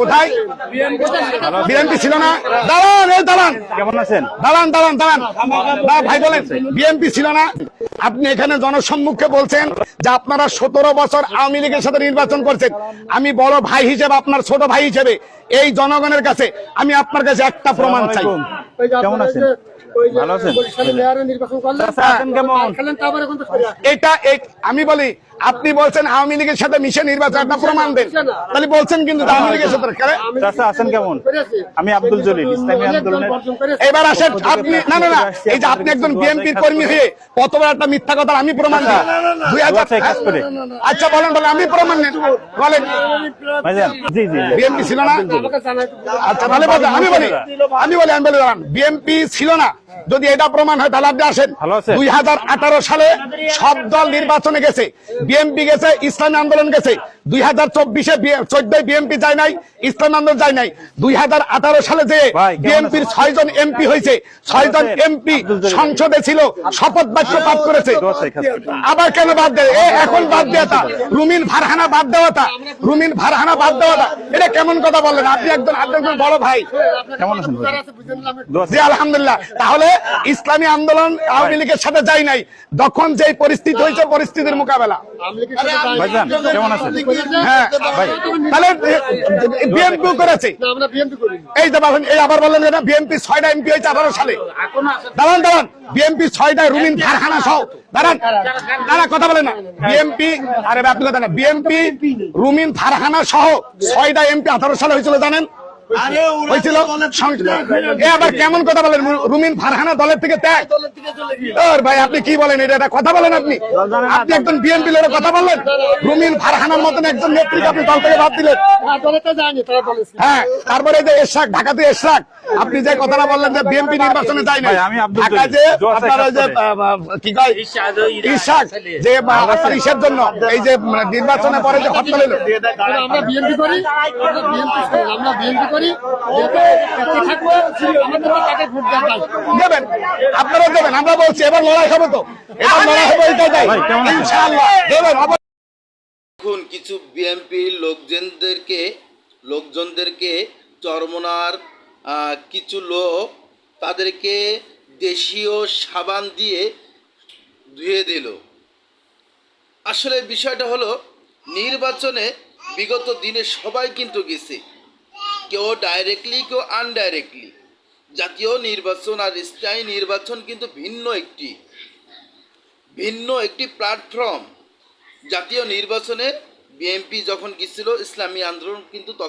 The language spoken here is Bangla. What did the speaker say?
কোথায় বিএনপি ছিল না? দাঁড়ান, এই দাঁড়ান, কেমন আছেন? দাঁড়ান দাঁড়ান দাঁড়ান, ভাই বলেন বিএনপি ছিল না? আপনি এখানে জনসম্মুখে বলছেন যে আপনারা 17 বছর আওয়ামী লীগের সাথে নির্বাচন করছেন। আমি বড় ভাই হিসেবে, আপনার ছোট ভাই হিসেবে এই জনগণের কাছে আমি আপনার কাছে একটা প্রমাণ চাই। কেমন আছেন? ভালো আছেন? এটা আমি বলি, আপনি বলছেন আওয়ামী লীগের সাথে মিশে নির্বাচন, একটা প্রমাণ দেন। তাহলে বলছেন কিন্তু আওয়ামী লীগের সাথে চাচা আছেন কেমন? আমি আব্দুল জলিল, ইসলামী আন্দোলনের। এবার আসেন আপনি, না না না, এই যে আপনি একজন বিএনপির কর্মী হয়ে কত বড় একটা মিথ্যা কথা আমি প্রমাণ দিই। 2000 আচ্ছা বলেন বলেন, আমি প্রমাণ নেন, বলেন জি জি বিএনপি ছিল না? আচ্ছা তাহলে বলেন, আমি বলি দাঁড়ান, বিএনপি ছিল না যদি এটা প্রমাণ হয় তাহলে আপনি আসেন। 2018 সালে সব দল নির্বাচনে গেছে, বিএনপি গেছে, ইসলামী আন্দোলন গেছে। 2024-এ 14 বিএনপি যায় নাই, ইসলামী আন্দোলন যায় নাই। 2018 সালে যে বিএনপির 6 জন এমপি হয়েছে, 6 জন এমপি সংসদে ছিল, শপথ বাক্য পাঠ করেছে। আবার কেন বাদ দেয়? এখন বাদ দেওয়াটা, রুমিন ফারহানা বাদ দেওয়াটা, এটা কেমন কথা বললেন? আপনি একজন বড় ভাই। কেমন আছেন? জি আলহামদুলিল্লাহ। তাহলে ইসলামী আন্দোলন আওয়ামী লীগের সাথে যায় নাই, তখন যে পরিস্থিতি হয়েছে, পরিস্থিতির মোকাবেলা। ভাইজান কেমন আছেন? হ্যাঁ ভাই, তাহলে বিএনপি করেছে। এই যে এই আবার বললেন যে বিএনপি 6টা এমপি হয়েছে 18 সালে। দাঁড়ান, বিএনপি 6টা, রুমিন ফারহানা সহ। দাঁড়ান, কথা বলেন না। বিএনপি, আরে আপনি কথা না, বিএনপি রুমিন ফারহানা সহ 6টা এমপি 18 সালে হয়েছিল, জানেন? হয়েছিল। আবার কেমন কথা বলেন? রুমিন ফারহানা দলের থেকে ত্যাগ? ভাই আপনি কি বলেন? এটা কথা বলেন? আপনি একজন বিএনপি লোকের কথা বললেন? রুমিন ফারহানার মতন একজন নেত্রীকে আপনি দল থেকে বাদ দিলেন। হ্যাঁ, তারপরে যে এরশাক, ঢাকাতে এরশাক, আপনি যে কথাটা বললেন যে বিএনপি নির্বাচনে যায় না, ঢাকায় যে আপনারা যে কি কয় ইরশাক, যে ইসের জন্য এই যে নির্বাচনের পরে যে হরতাল হলো, আমরা বিএনপি করি, দেবেন, আপনারা দেবেন, আমরা বলছি এবার লড়াই হবে, তো এবার লড়াই হবে, এটাই তাই ইনশাআল্লাহ দেবেন। এখন কিছু বিএনপির লোকজনদেরকে চরমনার কিছু লোক তাদেরকে দেশীয় সাবান দিয়ে ধুয়ে দিল। আসলে বিষয়টা হলো, নির্বাচনে বিগত দিনে সবাই কিন্তু গেছে, কেউ ডাইরেক্টলি, কেউ আনডাইরেক্টলি। জাতীয় নির্বাচন আর স্থায়ী নির্বাচন কিন্তু ভিন্ন একটি প্ল্যাটফর্ম। জাতীয় নির্বাচনে বিএনপি যখন গিয়েছিল, ইসলামী আন্দোলন কিন্তু তখন